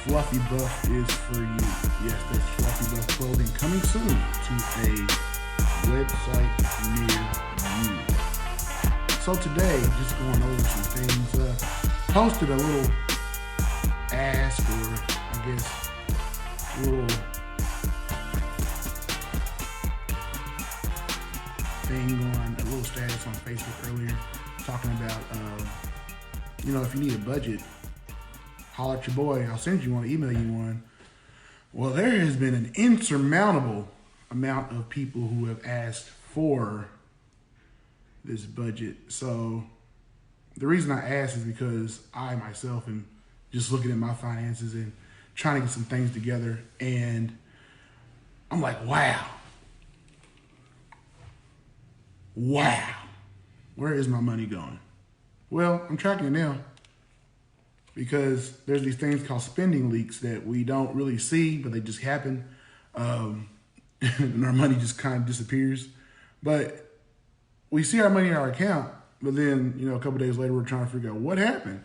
Fluffy Buff is for you. Yes, that's Fluffy Buff clothing coming soon to a website near you. So today, just going over some things. Posted a little ask, or I guess a little thing on a little status on Facebook earlier, talking about if you need a budget, holler at your boy. I'll send you one, email you one. Well, there has been an insurmountable amount of people who have asked for this budget. So the reason I asked is because I myself am just looking at my finances and trying to get some things together. And I'm like, wow, where is my money going? Well, I'm tracking it now, because there's these things called spending leaks that we don't really see, but they just happen. And our money just kind of disappears. But we see our money in our account, but then, a couple days later, we're trying to figure out what happened.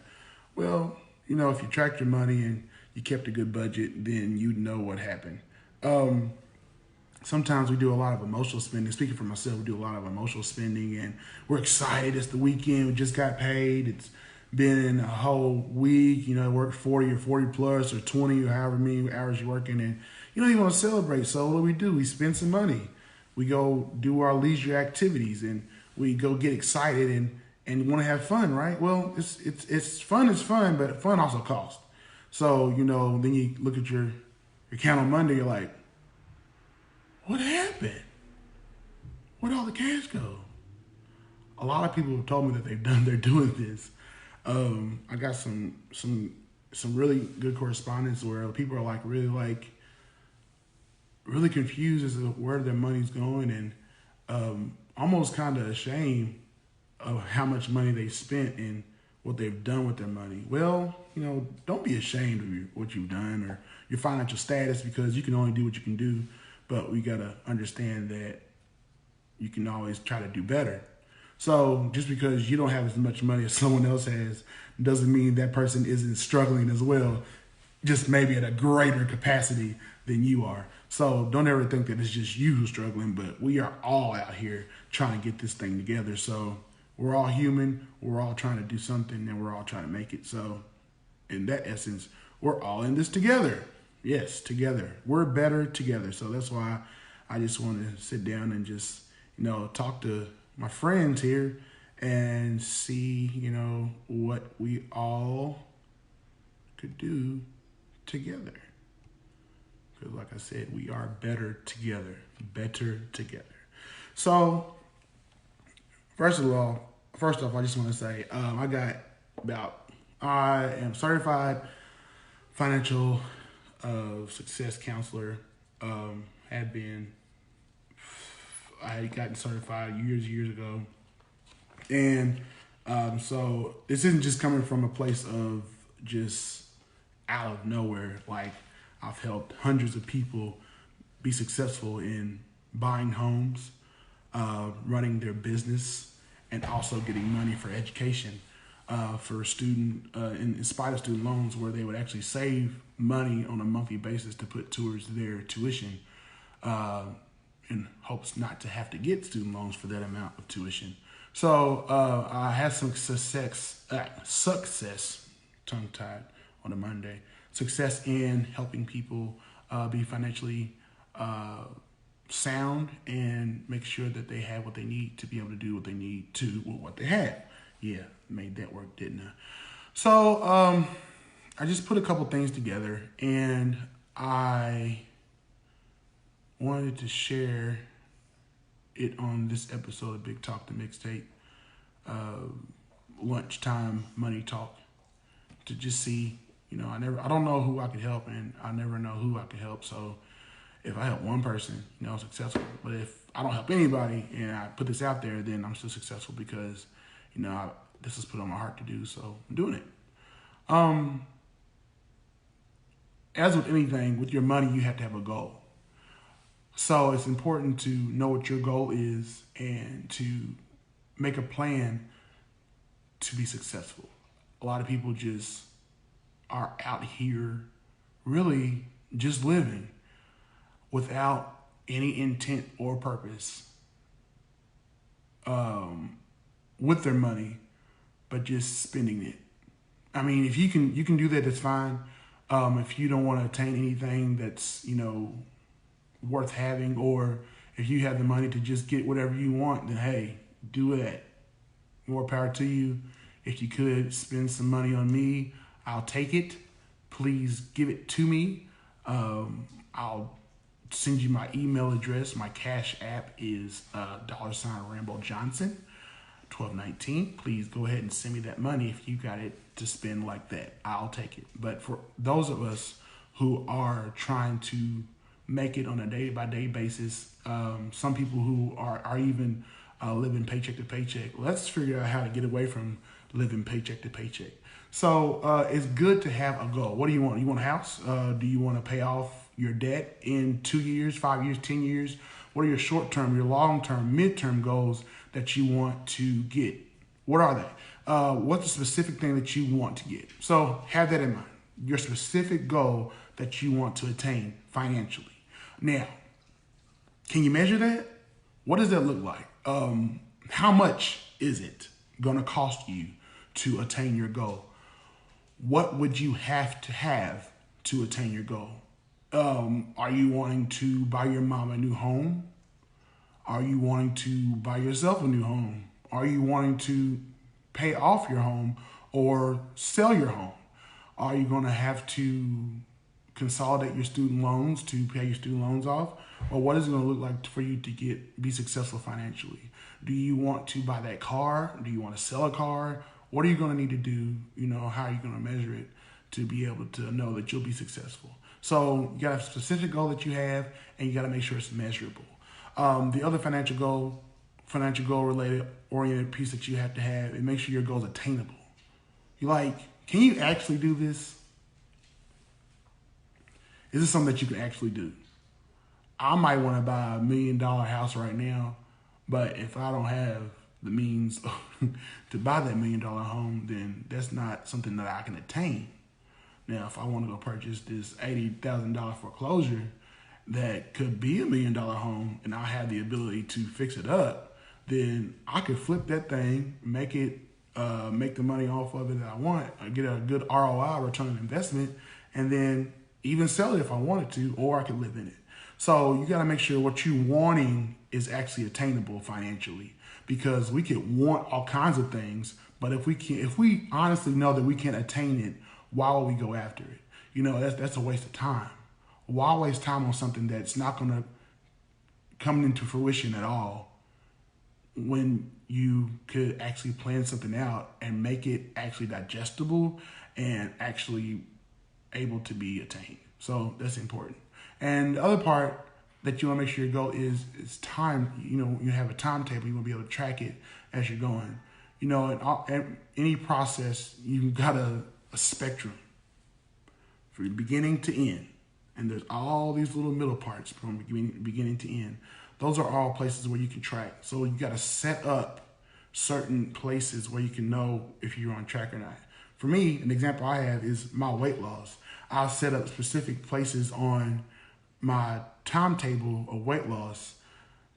Well, if you tracked your money and you kept a good budget, then you'd know what happened. Sometimes we do a lot of emotional spending. Speaking for myself, we do a lot of emotional spending, and we're excited. It's the weekend. We just got paid. It's been a whole week. Worked 40 or 40 plus or 20 or however many hours you're working, and you want to celebrate. So what do? We spend some money. We go do our leisure activities, and we go get excited and want to have fun, right? Well, it's fun, but fun also costs. So then you look at your account on Monday. You're like, what happened? Where'd all the cash go? A lot of people have told me that they're doing this. I got some really good correspondence where people are really confused as to where their money's going, and almost kind of ashamed of how much money they spent and what they've done with their money. Well, don't be ashamed of what you've done or your financial status, because you can only do what you can do. But we got to understand that you can always try to do better. So just because you don't have as much money as someone else has doesn't mean that person isn't struggling as well, just maybe at a greater capacity than you are. So don't ever think that it's just you who's struggling, but we are all out here trying to get this thing together. So we're all human. We're all trying to do something, and we're all trying to make it. So in that essence, we're all in this together. Yes, together. We're better together. So that's why I just want to sit down and just, talk to my friends here and see, what we all could do together. Because like I said, we are better together. So first off, I just want to say, I am certified financial success counselor. I had gotten certified years ago. And so this isn't just coming from a place of just out of nowhere. Like, I've helped hundreds of people be successful in buying homes, running their business, and also getting money for education. For student, in spite of student loans, where they would actually save money on a monthly basis to put towards their tuition, in hopes not to have to get student loans for that amount of tuition. So I had some success, tongue-tied on a Monday, success in helping people be financially sound and make sure that they have what they need to be able to do what they need to with what they have. Yeah, made that work, didn't I? So I just put a couple things together, and I wanted to share it on this episode of Big Talk the Mixtape, lunchtime money talk, to just see, I don't know who I could help, and I never know who I could help. So if I help one person, I'm successful. But if I don't help anybody and I put this out there, then I'm still successful, because this is put on my heart to do, so I'm doing it. As with anything, with your money, you have to have a goal. So it's important to know what your goal is and to make a plan to be successful. A lot of people just are out here really just living without any intent or purpose with their money, but just spending it. I mean, if you can do that, that's fine. If you don't want to attain anything that's worth having, or if you have the money to just get whatever you want, then hey, do that. More power to you. If you could spend some money on me, I'll take it. Please give it to me. I'll send you my email address. My Cash App is $Rambo Johnson 1219. Please go ahead and send me that money if you got it to spend like that. I'll take it. But for those of us who are trying to make it on a day-by-day basis, some people who are even living paycheck to paycheck, let's figure out how to get away from living paycheck to paycheck. So it's good to have a goal. What do you want? You want a house? Do you want to pay off your debt in 2 years, 5 years, 10 years? What are your short-term, your long-term, mid-term goals that you want to get? What are they? What's the specific thing that you want to get? So have that in mind. Your specific goal that you want to attain financially. Now, can you measure that? What does that look like? How much is it going to cost you to attain your goal? What would you have to attain your goal? Are you wanting to buy your mom a new home? Are you wanting to buy yourself a new home? Are you wanting to pay off your home or sell your home? Are you going to have to consolidate your student loans to pay your student loans off? Or what is it going to look like for you to be successful financially? Do you want to buy that car? Do you want to sell a car? What are you going to need to do? How are you going to measure it to be able to know that you'll be successful? So you got a specific goal that you have, and you got to make sure it's measurable. The other financial goal related oriented piece that you have to have, and make sure your goal is attainable. Can you actually do this? Is this something that you can actually do? I might want to buy $1 million house right now, but if I don't have the means to buy that $1 million home, then that's not something that I can attain. Now, if I want to go purchase this $80,000 foreclosure that could be $1 million home, and I have the ability to fix it up, then I could flip that thing, make the money off of it that I want, get a good ROI, return on investment, and then even sell it if I wanted to, or I could live in it. So you got to make sure what you're wanting is actually attainable financially, because we could want all kinds of things, but if we honestly know that we can't attain it, why would we go after it? That's a waste of time. Why waste time on something that's not going to come into fruition at all when you could actually plan something out and make it actually digestible and actually able to be attained? So that's important. And the other part that you want to make sure your goal is time. You have a timetable. You want to be able to track it as you're going. In any process, you've got a spectrum from beginning to end. And there's all these little middle parts from beginning to end. Those are all places where you can track. So you got to set up certain places where you can know if you're on track or not. For me, an example I have is my weight loss. I'll set up specific places on my timetable of weight loss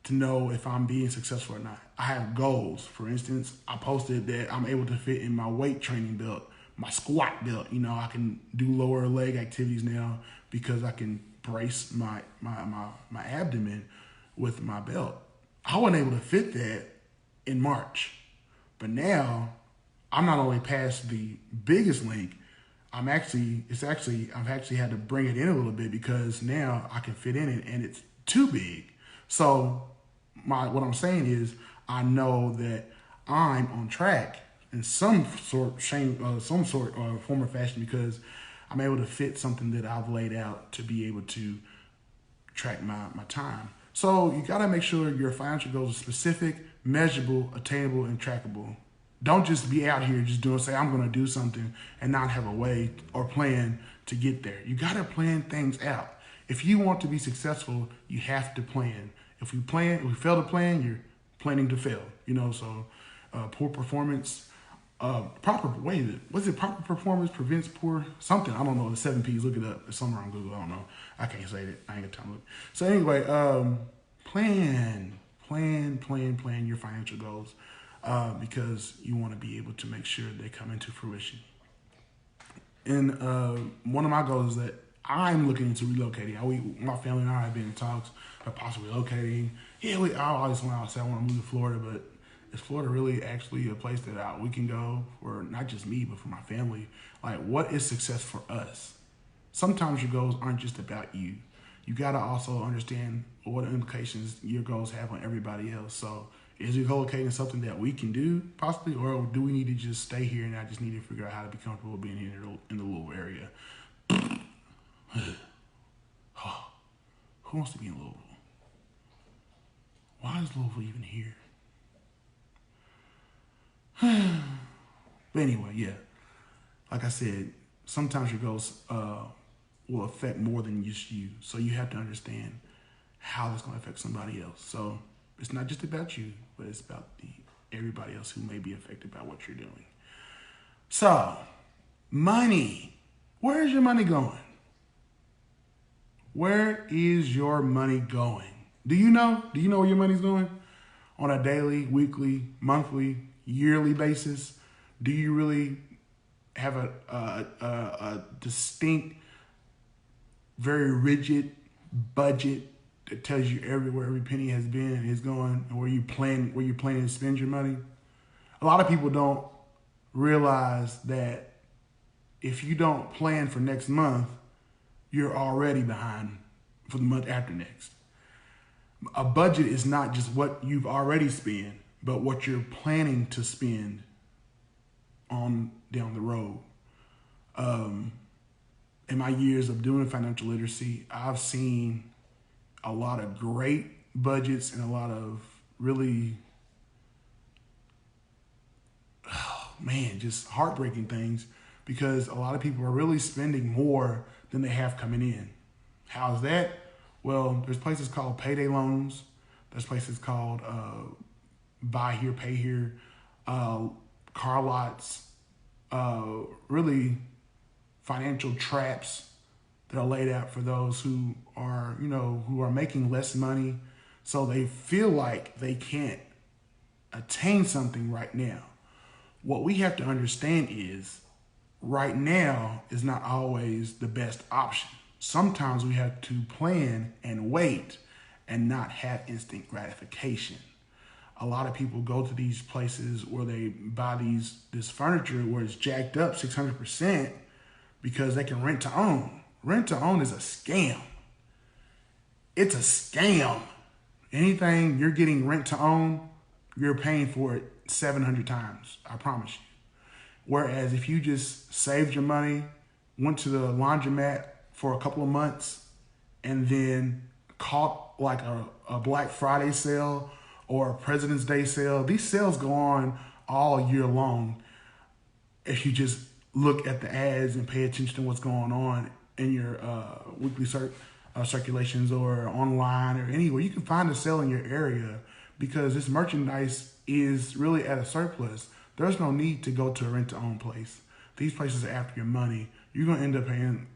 to know if I'm being successful or not. I have goals. For instance, I posted that I'm able to fit in my weight training belt, my squat belt. I can do lower leg activities now because I can brace my abdomen with my belt. I wasn't able to fit that in March, but now I'm not only past the biggest link, I've actually had to bring it in a little bit because now I can fit in it and it's too big. So what I'm saying is I know that I'm on track in some sort or form or fashion because I'm able to fit something that I've laid out to be able to track my time. So you got to make sure your financial goals are specific, measurable, attainable, and trackable. Don't just be out here just say I'm going to do something and not have a way or plan to get there. You got to plan things out. If you want to be successful, you have to plan. If we fail to plan, you're planning to fail. So poor performance Proper, wait, was it proper performance prevents poor something? I don't know. The 7Ps, look it up. It's somewhere on Google. I don't know. I can't say it. I ain't got time to look. So anyway, plan your financial goals because you want to be able to make sure they come into fruition. And one of my goals is that I'm looking into relocating. My family and I have been in talks about possibly relocating. Yeah, I always want to say I want to move to Florida, but is Florida really actually a place that we can go for not just me, but for my family? Like, what is success for us? Sometimes your goals aren't just about you. You got to also understand what implications your goals have on everybody else. So is relocating something that we can do possibly, or do we need to just stay here and I just need to figure out how to be comfortable being here in the Louisville area? Who wants to be in Louisville? Why is Louisville even here? But anyway, yeah. Like I said, sometimes your goals will affect more than just you. So you have to understand how that's going to affect somebody else. So it's not just about you, but it's about everybody else who may be affected by what you're doing. So, money. Where is your money going? Where is your money going? Do you know? Do you know where your money's going? On a daily, weekly, monthly, yearly basis? Do you really have a distinct, very rigid budget that tells you everywhere every penny has been and is going, and where you plan to spend your money? A lot of people don't realize that if you don't plan for next month, you're already behind for the month after next. A budget is not just what you've already spent, but what you're planning to spend on down the road. In my years of doing financial literacy, I've seen a lot of great budgets and a lot of really, just heartbreaking things, because a lot of people are really spending more than they have coming in. How's that? Well, there's places called payday loans. There's places called buy here, pay here, car lots, really financial traps that are laid out for those who are making less money, so they feel like they can't attain something right now. What we have to understand is right now is not always the best option. Sometimes we have to plan and wait and not have instant gratification. A lot of people go to these places where they buy this furniture where it's jacked up 600% because they can rent to own. Rent to own is a scam. It's a scam. Anything you're getting rent to own, you're paying for it 700 times, I promise you. Whereas if you just saved your money, went to the laundromat for a couple of months, and then caught like a Black Friday sale or a President's Day sale, these sales go on all year long. If you just look at the ads and pay attention to what's going on in your weekly circulations or online or anywhere, you can find a sale in your area, because this merchandise is really at a surplus. There's no need to go to a rent-to-own place. These places are after your money. You're going to end up paying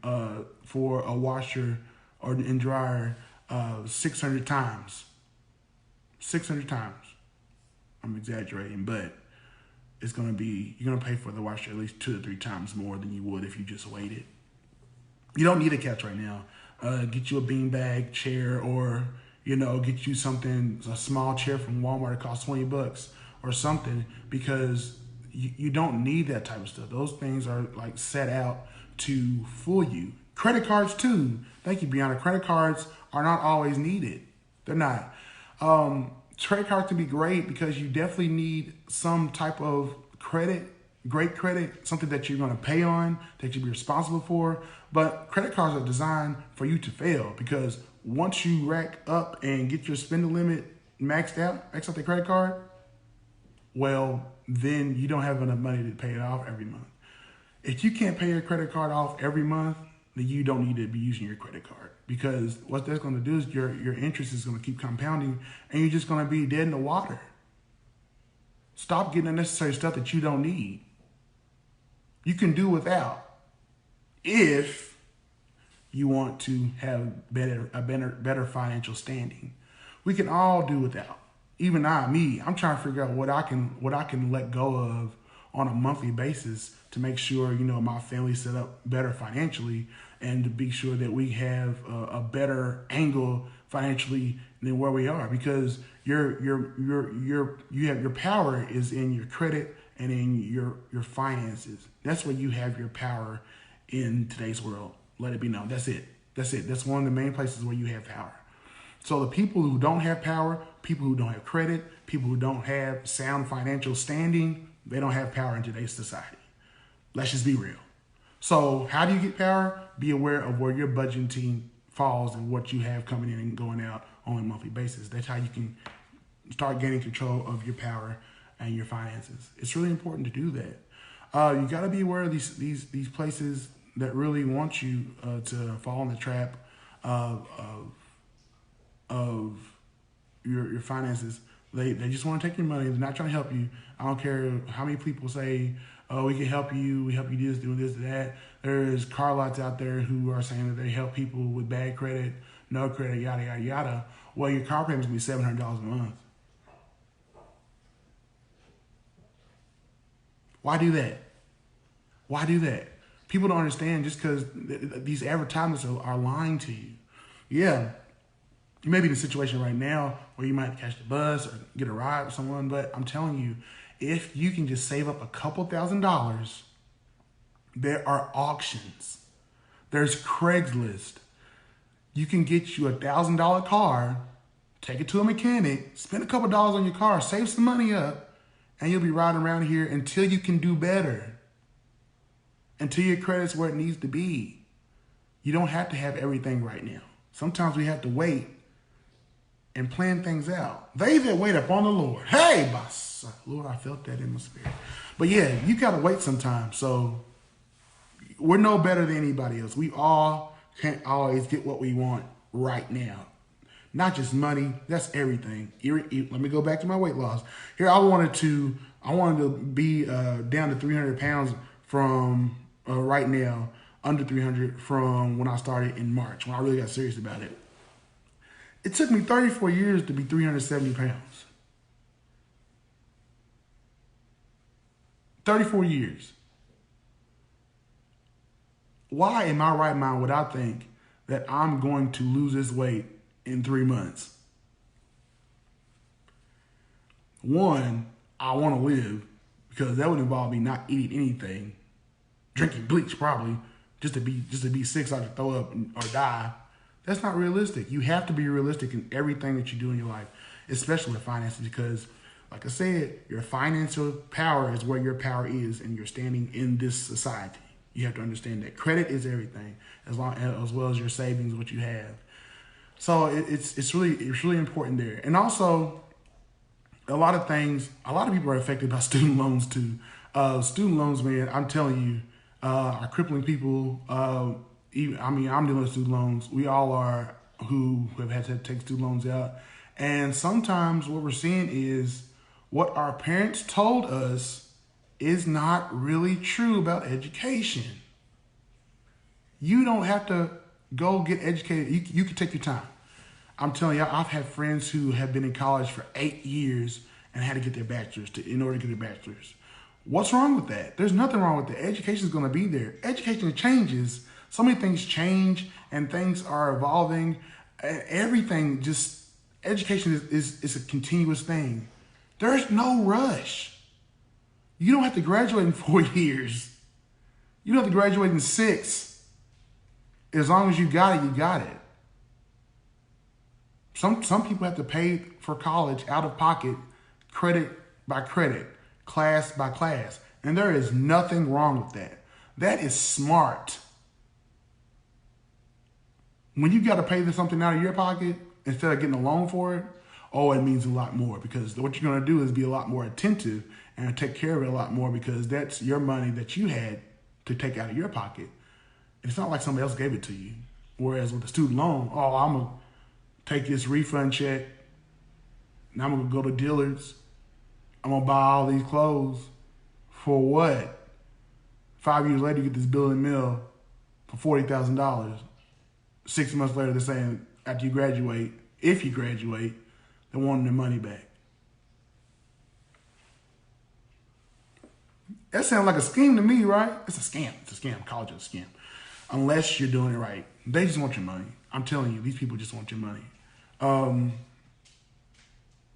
for a washer and dryer 600 times. 600 times. I'm exaggerating, but you're going to pay for the washer at least 2 to 3 times more than you would if you just waited. You don't need a couch right now. Get you a beanbag chair, or get you something, a small chair from Walmart. It costs $20 or something, because you don't need that type of stuff. Those things are like set out to fool you. Credit cards too. Thank you, Brianna. Credit cards are not always needed. They're not. Credit cards can be great because you definitely need some type of credit, great credit, something that you're going to pay on, that you'll be responsible for. But credit cards are designed for you to fail, because once you rack up and get your spending limit maxed out the credit card, well, then you don't have enough money to pay it off every month. If you can't pay your credit card off every month, then you don't need to be using your credit card, because what that's going to do is your interest is going to keep compounding, and you're just going to be dead in the water. Stop getting unnecessary stuff that you don't need. You can do without if you want to have a better financial standing. We can all do without. Even I'm trying to figure out what I can let go of on a monthly basis to make sure, my family's set up better financially, and to be sure that we have a better angle financially than where we are, because your power is in your credit and in your finances. That's where you have your power in today's world. Let it be known. That's it. That's one of the main places where you have power. So the people who don't have power, people who don't have credit, people who don't have sound financial standing, they don't have power in today's society. Let's just be real. So how do you get power? Be aware of where your budgeting falls and what you have coming in and going out on a monthly basis. That's how you can start gaining control of your power and your finances. It's really important to do that. You got to be aware of these places that really want you to fall in the trap of your finances. They just want to take your money. They're not trying to help you. I don't care how many people say, "Oh, we can help you. We help you this, doing this, that." There's car lots out there who are saying that they help people with bad credit, no credit, yada yada yada. Well, your car payment's gonna be $700 a month. Why do that? Why do that? People don't understand just because these advertisements are lying to you. Yeah, you may be in a situation right now where you might catch the bus or get a ride with someone, but I'm telling you, if you can just save up a couple $1,000s, there are auctions. There's Craigslist. You can get you a $1,000 car, take it to a mechanic, spend a couple dollars on your car, save some money up, and you'll be riding around here until you can do better. Until your credit's where it needs to be. You don't have to have everything right now. Sometimes we have to wait and plan things out. They that wait upon the Lord. Hey, boss. Lord, I felt that in my spirit. But yeah, you got to wait sometimes. So we're no better than anybody else. We all can't always get what we want right now. Not just money. That's everything. Let me go back to my weight loss. Here, I wanted to be down to 300 pounds from right now, under 300 from when I started in March, when I really got serious about it. It took me 34 years to be 370 pounds. 34 years. Why in my right mind would I think that I'm going to lose this weight in 3 months? One, I want to live, because that would involve me not eating anything, drinking bleach probably, just to be sick so I can throw up or die. That's not realistic. You have to be realistic in everything that you do in your life, especially with finances, because like I said, your financial power is where your power is, and you're standing in this society. You have to understand that credit is everything, as well as your savings, what you have. So it's really important there. And also, a lot of people are affected by student loans too. Student loans, man, I'm telling you, are crippling people. I'm dealing with student loans. We all are, who have had to take student loans out. And sometimes what we're seeing is what our parents told us is not really true about education. You don't have to go get educated. You can take your time. I'm telling you, I've had friends who have been in college for 8 years and had to get their bachelor's in order to get their bachelor's. What's wrong with that? There's nothing wrong with that. Education is going to be there. Education changes. So many things change and things are evolving. Everything education is a continuous thing. There's no rush. You don't have to graduate in 4 years. You don't have to graduate in 6. As long as you got it, you got it. Some people have to pay for college out of pocket, credit by credit, class by class. And there is nothing wrong with that. That is smart. When you got to pay for something out of your pocket instead of getting a loan for it, it means a lot more, because what you're going to do is be a lot more attentive and take care of it a lot more, because that's your money that you had to take out of your pocket. It's not like somebody else gave it to you. Whereas with the student loan, I'm going to take this refund check, and I'm going to go to dealers. I'm going to buy all these clothes. For what? 5 years later, you get this bill in the mail for $40,000. 6 months later, they're saying after you graduate, if you graduate, they want their money back. That sounds like a scheme to me, right? It's a scam. It's a scam. College is a scam. Unless you're doing it right. They just want your money. I'm telling you, these people just want your money.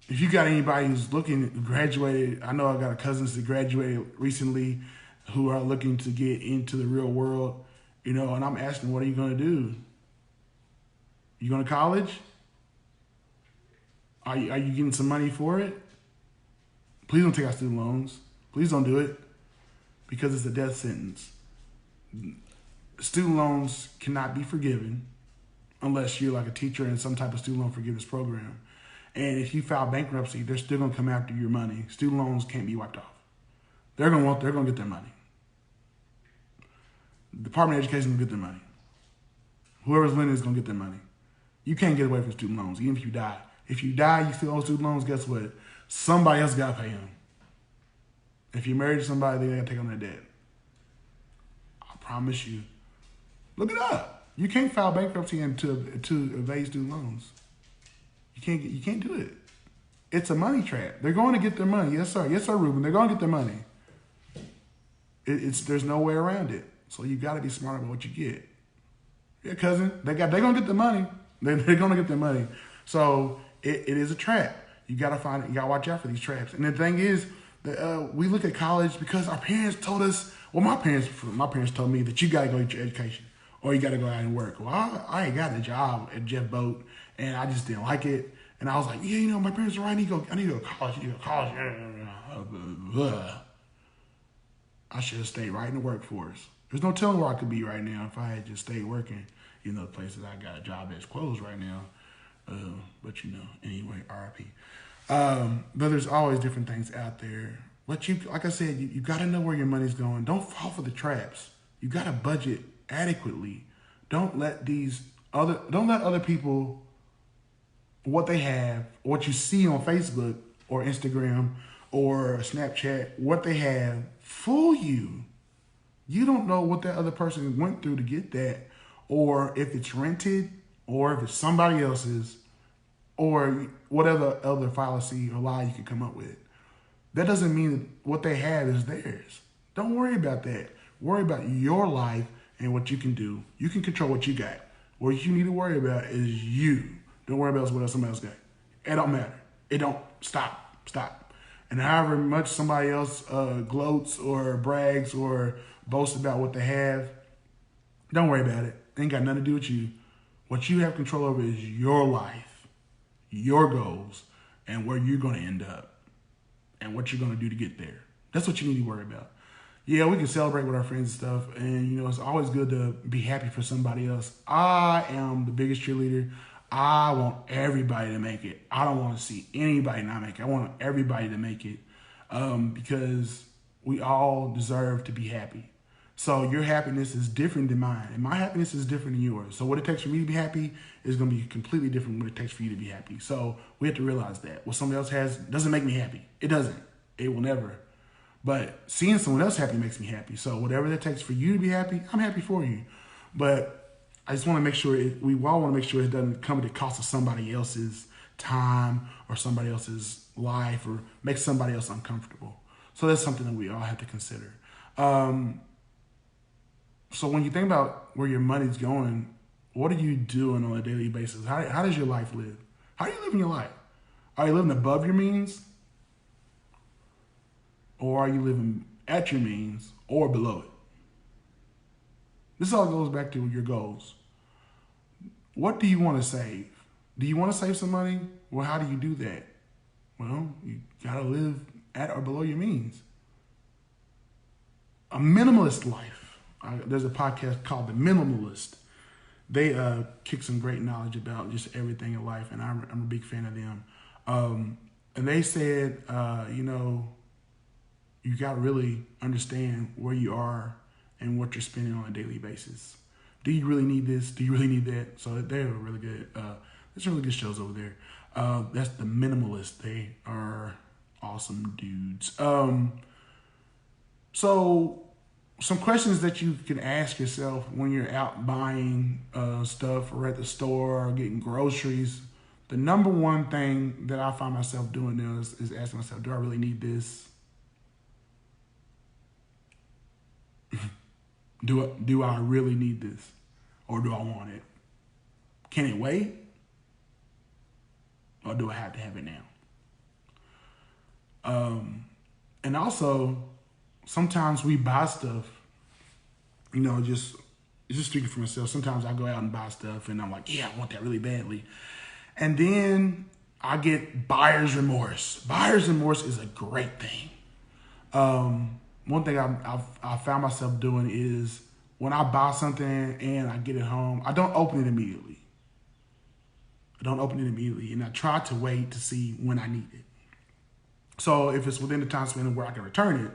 If you got anybody who's looking, graduated, I know I got cousins that graduated recently who are looking to get into the real world, and I'm asking, what are you going to do? You going to college? Are you getting some money for it? Please don't take out student loans. Please don't do it, because it's a death sentence. Student loans cannot be forgiven unless you're like a teacher in some type of student loan forgiveness program. And if you file bankruptcy, they're still going to come after your money. Student loans can't be wiped off. They're going to get their money. The Department of Education will get their money. Whoever's lending is going to get their money. You can't get away from student loans, even if you die. If you die, you still owe student loans, guess what? Somebody else got to pay them. If you're married to somebody, they got to take on that debt. I promise you. Look it up. You can't file bankruptcy to evade student loans. You can't do it. It's a money trap. They're going to get their money. Yes, sir. Yes, sir, Ruben. They're going to get their mony. There's no way around it. So you got to be smart about what you get. Yeah, cousin. They're going to get the money. They're going to get their money. So it is a trap. You got to find it. You got to watch out for these traps. And the thing is, we look at college because our parents told us. Well, my parents told me that you got to go get your education or you got to go out and work. Well, I ain't got a job at Jeff Boat, and I just didn't like it. And I was like, yeah, my parents are right. I need to go to college. I should have stayed right in the workforce. There's no telling where I could be right now if I had just stayed working. The places I got a job that's closed right now. But anyway, RIP. But there's always different things out there. But like I said, you got to know where your money's going. Don't fall for the traps. You got to budget adequately. Don't let other people, what they have, what you see on Facebook or Instagram or Snapchat, what they have, fool you. You don't know what that other person went through to get that, or if it's rented, or if it's somebody else's, or whatever other fallacy or lie you can come up with. That doesn't mean that what they have is theirs. Don't worry about that. Worry about your life and what you can do. You can control what you got. What you need to worry about is you. Don't worry about what somebody else got. It don't matter. It don't. Stop. And however much somebody else gloats or brags or boasts about what they have, don't worry about it. It ain't got nothing to do with you. What you have control over is your life, your goals, and where you're going to end up and what you're going to do to get there. That's what you need to worry about. Yeah, we can celebrate with our friends and stuff, and it's always good to be happy for somebody else. I am the biggest cheerleader. I want everybody to make it. I don't want to see anybody not make it. I want everybody to make it because we all deserve to be happy. So your happiness is different than mine, and my happiness is different than yours. So what it takes for me to be happy is going to be completely different than what it takes for you to be happy. So we have to realize that what somebody else has doesn't make me happy. It doesn't. It will never. But seeing someone else happy makes me happy. So whatever that takes for you to be happy, I'm happy for you. But I just want to make sure we all want to make sure it doesn't come at the cost of somebody else's time or somebody else's life or make somebody else uncomfortable. So that's something that we all have to consider. So when you think about where your money's going, what are you doing on a daily basis? How does your life live? How are you living your life? Are you living above your means? Or are you living at your means or below it? This all goes back to your goals. What do you want to save? Do you want to save some money? Well, how do you do that? Well, you got to live at or below your means. A minimalist life. There's a podcast called The Minimalist. They kick some great knowledge about just everything in life, and I'm a big fan of them. And they said, you got to really understand where you are and what you're spending on a daily basis. Do you really need this? Do you really need that? So they're really good. There's really good shows over there. That's The Minimalist. They are awesome dudes. So some questions that you can ask yourself when you're out buying stuff or at the store or getting groceries. The number one thing that I find myself doing now is asking myself, do I really need this? Do I really need this? Or do I want it? Can it wait? Or do I have to have it now? And also, sometimes we buy stuff, just speaking for myself. Sometimes I go out and buy stuff and I'm like, yeah, I want that really badly. And then I get buyer's remorse. Buyer's remorse is a great thing. One thing I found myself doing is when I buy something and I get it home, I don't open it immediately. And I try to wait to see when I need it. So if it's within the time span where I can return it,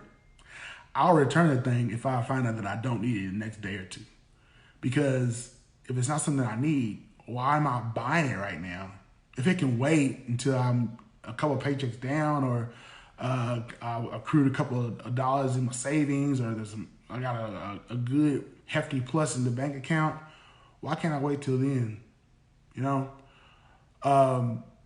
I'll return the thing if I find out that I don't need it the next day or two. Because if it's not something I need, why am I buying it right now? If it can wait until I'm a couple of paychecks down, or I accrued a couple of dollars in my savings, or I got a good hefty plus in the bank account, why can't I wait till then?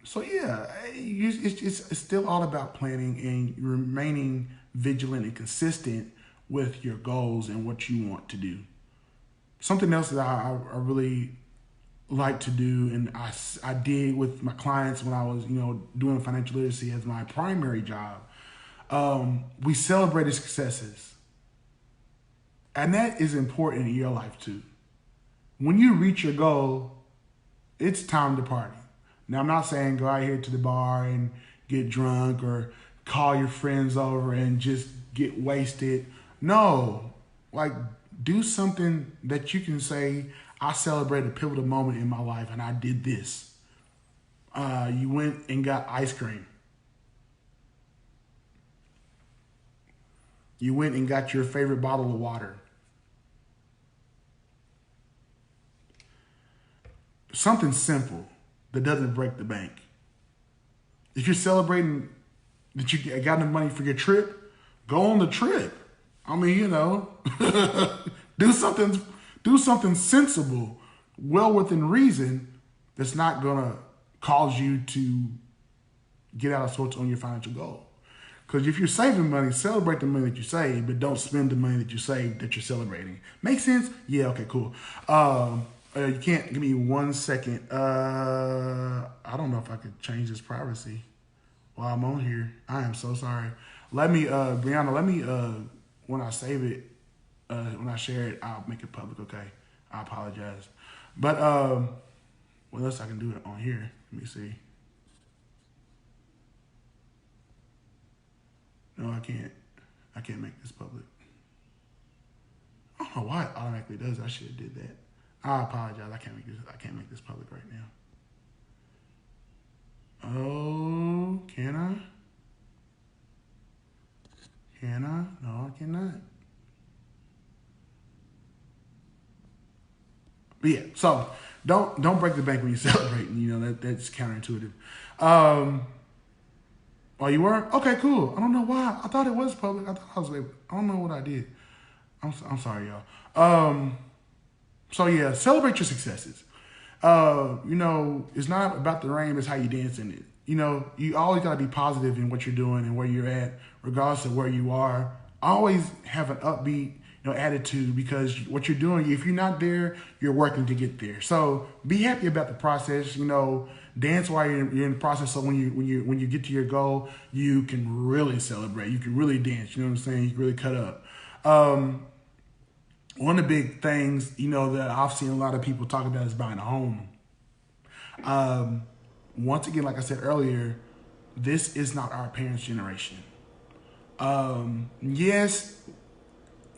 So yeah, it's still all about planning and remaining vigilant and consistent with your goals and what you want to do. Something else that I really like to do, and I did with my clients when I was doing financial literacy as my primary job, we celebrated successes, and that is important in your life too. When you reach your goal, it's time to party. Now, I'm not saying go out here to the bar and get drunk or call your friends over and just get wasted. No, do something that you can say, I celebrated a pivotal moment in my life and I did this. You went and got ice cream. You went and got your favorite bottle of water. Something simple that doesn't break the bank. If you're celebrating that you got enough money for your trip, go on the trip. do something sensible, well within reason, that's not gonna cause you to get out of sorts on your financial goal. Because if you're saving money, celebrate the money that you save, but don't spend the money that you save that you're celebrating. Make sense? Yeah, okay, cool. You can't give me 1 second. I don't know if I could change this privacy while I'm on here. I am so sorry. Let me, Brianna, when I save it, when I share it, I'll make it public, okay? I apologize. But what else I can do it on here? Let me see. No, I can't. I can't make this public. I don't know why it automatically does. I should have did that. I apologize. I can't make this public right now. Oh, can I? Can I? No, I cannot. But yeah, so don't break the bank when you're celebrating. That's counterintuitive. Oh, you weren't? Okay, cool. I don't know why. I thought it was public. I thought I was able. I don't know what I did. I'm sorry, y'all. So yeah, celebrate your successes. It's not about the rain, it's how you dance in it. You always gotta be positive in what you're doing and where you're at, regardless of where you are. Always have an upbeat, attitude, because what you're doing, if you're not there, you're working to get there. So be happy about the process. Dance while you're in the process. So when you get to your goal, you can really celebrate. You can really dance. You know what I'm saying? You can really cut up. One of the big things, that I've seen a lot of people talk about is buying a home. Once again, like I said earlier, this is not our parents' generation. Yes,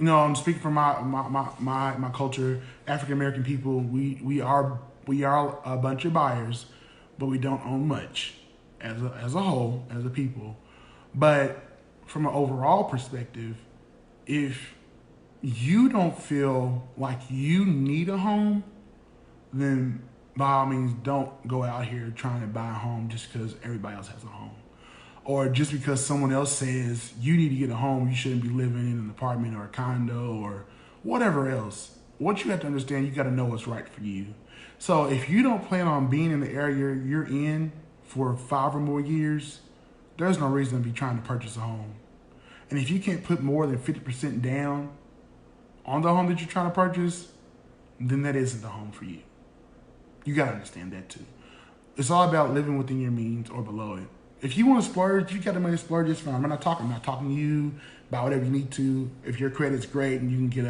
I'm speaking from my culture, African American people. We are a bunch of buyers, but we don't own much as a whole, as a people. But from an overall perspective, if you don't feel like you need a home, then by all means, don't go out here trying to buy a home just because everybody else has a home. or just because someone else says you need to get a home, you shouldn't be living in an apartment or a condo or whatever else. What you have to understand, you got to know what's right for you. So if you don't plan on being in the area you're in for 5 or more years, there's no reason to be trying to purchase a home. And if you can't put more than 50% down on the home that you're trying to purchase, then that isn't the home for you. You got to understand that too. It's all about living within your means or below it. If you want to splurge, you got the money to splurge, it's fine. I'm not talking to you about whatever you need to. If your credit's great and you can get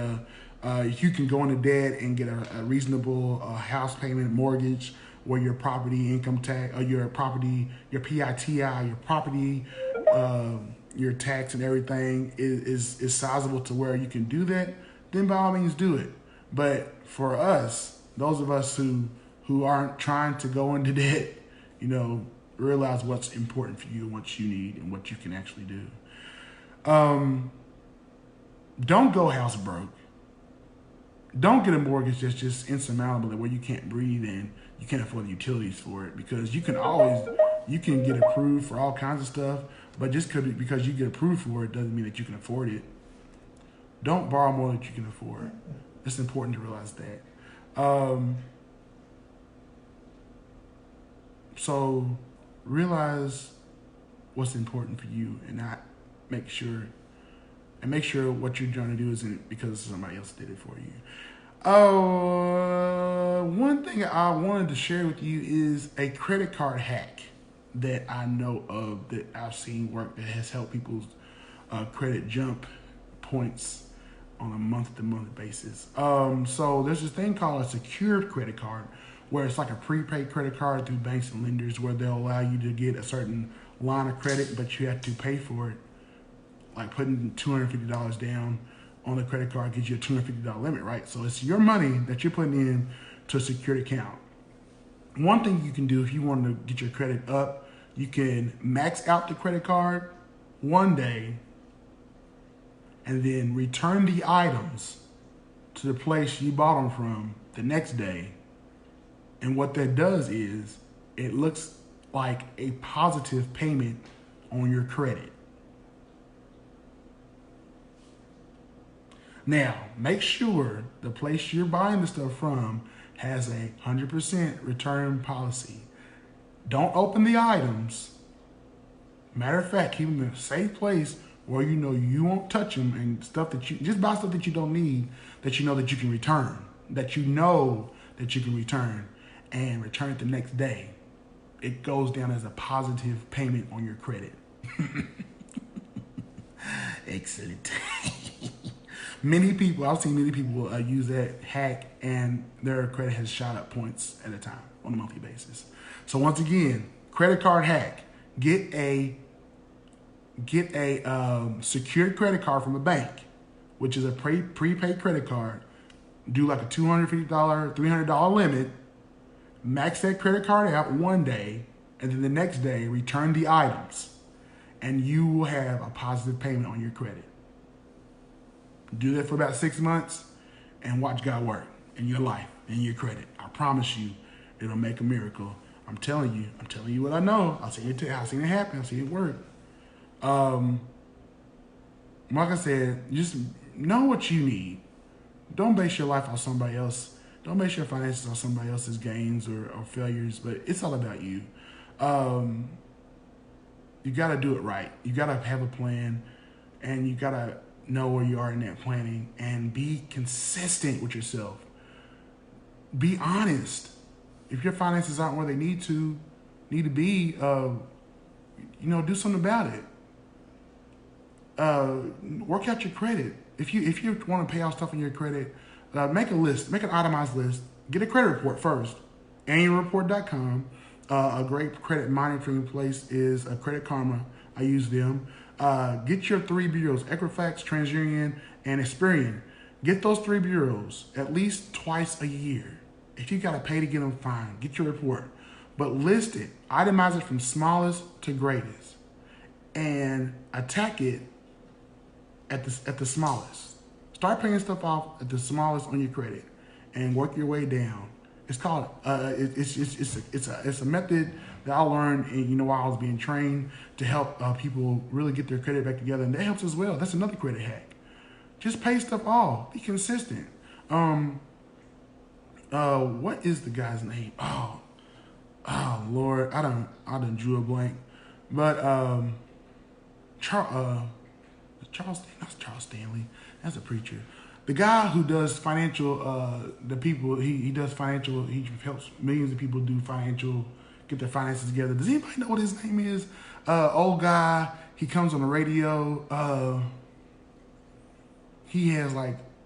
you can go into debt and get a reasonable house payment, mortgage, where your property income tax, or your property, your PITI, your property, your tax and everything is sizable to where you can do that, then by all means do it. But for us, those of us who aren't trying to go into debt, realize what's important for you and what you need and what you can actually do. Don't go house broke. Don't get a mortgage that's just insurmountable, where you can't breathe and you can't afford the utilities for it, because you can get approved for all kinds of stuff, but just because you get approved for it doesn't mean that you can afford it. Don't borrow more than you can afford. It's important to realize that. So realize what's important for you and not make sure what you're trying to do isn't because somebody else did it for you. One thing I wanted to share with you is a credit card hack that I know of, that I've seen work, that has helped people's credit jump points on a month-to-month basis. So there's this thing called a secured credit card, where it's like a prepaid credit card through banks and lenders, where they'll allow you to get a certain line of credit, but you have to pay for it. Like putting $250 down on the credit card gives you a $250 limit, right? So it's your money that you're putting in to a secured account. One thing you can do if you want to get your credit up, you can max out the credit card one day and then return the items to the place you bought them from the next day. And what that does is it looks like a positive payment on your credit. Now, make sure the place you're buying the stuff from has a 100% return policy. Don't open the items. Matter of fact, keep them in a safe place where you won't touch them, and stuff that just buy stuff that you don't need, that that you can return, that you can return, and return it the next day. It goes down as a positive payment on your credit. Excellent. I've seen many people use that hack, and their credit has shot up points at a time on a monthly basis. So once again, credit card hack: get a secured credit card from a bank, which is a prepaid credit card. Do like a $250, $300 limit. Max that credit card out one day, and then the next day return the items, and you will have a positive payment on your credit. Do that for about 6 months and watch God work in your life and your credit. I promise you, it'll make a miracle. I'm telling you what I know. I've seen it happen. I've seen it work. Like I said, just know what you need. Don't base your life on somebody else. Don't base your finances on somebody else's gains or failures, but it's all about you. You got to do it right. You got to have a plan, and you got to know where you are in that planning, and be consistent with yourself. Be honest. If your finances aren't where they need to be, do something about it. Work out your credit. If you want to pay off stuff in your credit, make a list, make an itemized list. Get a credit report first. Annualreport.com. A great credit monitoring place is Credit Karma. I use them. Get your 3 bureaus: Equifax, TransUnion, and Experian. Get those 3 bureaus at least twice a year. If you got to pay to get them, fine. Get your report. But list it. Itemize it from smallest to greatest. And attack it at the smallest. Start paying stuff off at the smallest on your credit and work your way down. It's called it's a method that I learned, and while I was being trained to help people really get their credit back together, and that helps as well. That's another credit hack. Just pay stuff off. Be consistent. What is the guy's name? Oh Lord, I done drew a blank. But Charles not Charles Stanley. That's a preacher. The guy who does financial, the people he does financial. He helps millions of people get their finances together. Does anybody know what his name is? Old guy. He comes on the radio. He has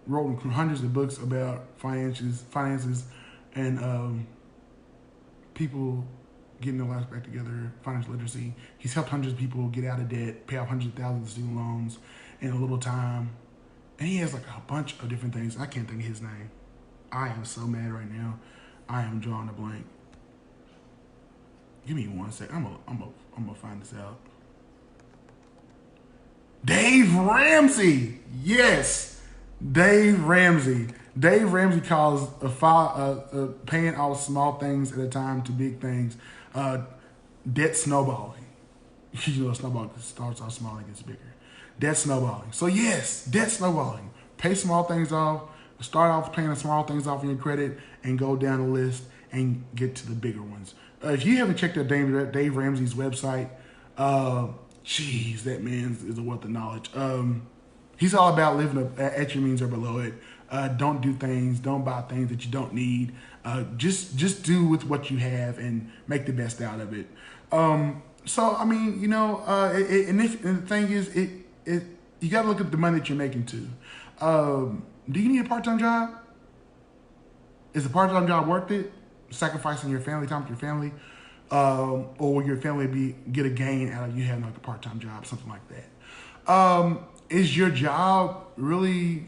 wrote hundreds of books about finances, and people getting their lives back together, financial literacy. He's helped hundreds of people get out of debt, pay off hundreds of thousands of student loans in a little time. And he has a bunch of different things. I can't think of his name. I am so mad right now. I am drawing a blank. Give me 1 second. I'm gonna find this out. Dave Ramsey. Yes, Dave Ramsey. Dave Ramsey calls paying off small things at a time to big things debt snowballing. Snowball starts off small and gets bigger. Debt snowballing. So yes, debt snowballing. Pay small things off. Start off paying the small things off in your credit and go down the list and get to the bigger ones. If you haven't checked out Dave Ramsey's website, that man is a wealth of knowledge. He's all about living at your means or below it. Don't do things. Don't buy things that you don't need. Just do with what you have and make the best out of it. So I mean, and the thing is, you got to look at the money that you're making too. Do you need a part-time job? Is a part-time job worth it? Sacrificing your family time with your family, or will your family get a gain out of you having a part-time job, something like that? Is your job really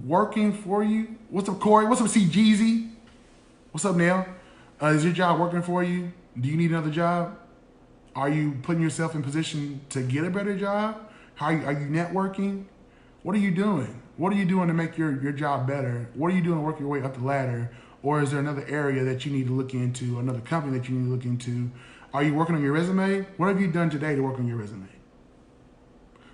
working for you? What's up, Corey? What's up, C Jeezy? What's up, Neil? Is your job working for you? Do you need another job? Are you putting yourself in position to get a better job? Are you networking? What are you doing? What are you doing to make your job better? What are you doing to work your way up the ladder? Or is there another area that you need to look into, another company that you need to look into? Are you working on your resume? What have you done today to work on your resume?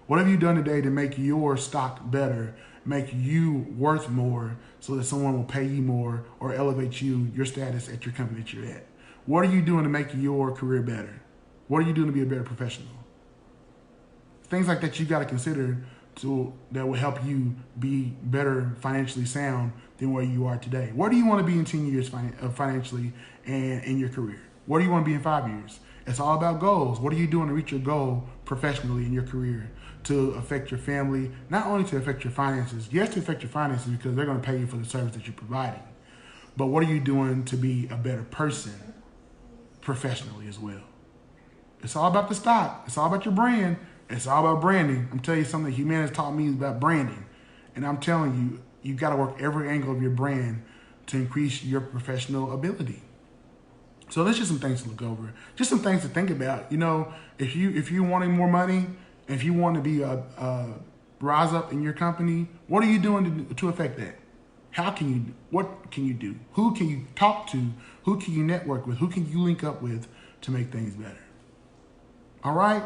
What have you done today to make your stock better, make you worth more so that someone will pay you more or elevate your status at your company that you're at? What are you doing to make your career better? What are you doing to be a better professional? Things like that you got to consider that will help you be better financially sound than where you are today. Where do you want to be in 10 years financially and in your career? Where do you want to be in 5 years? It's all about goals. What are you doing to reach your goal professionally in your career to affect your family, not only to affect your finances, yes, to affect your finances because they're going to pay you for the service that you're providing, but what are you doing to be a better person professionally as well? It's all about the stock. It's all about your brand. It's all about branding. I'm telling you something that humanity taught me is about branding. And I'm telling you, you got to work every angle of your brand to increase your professional ability. So there's just some things to look over. Just some things to think about. If you're wanting more money, if you want to be rise up in your company, what are you doing to affect that? What can you do? Who can you talk to? Who can you network with? Who can you link up with to make things better? All right?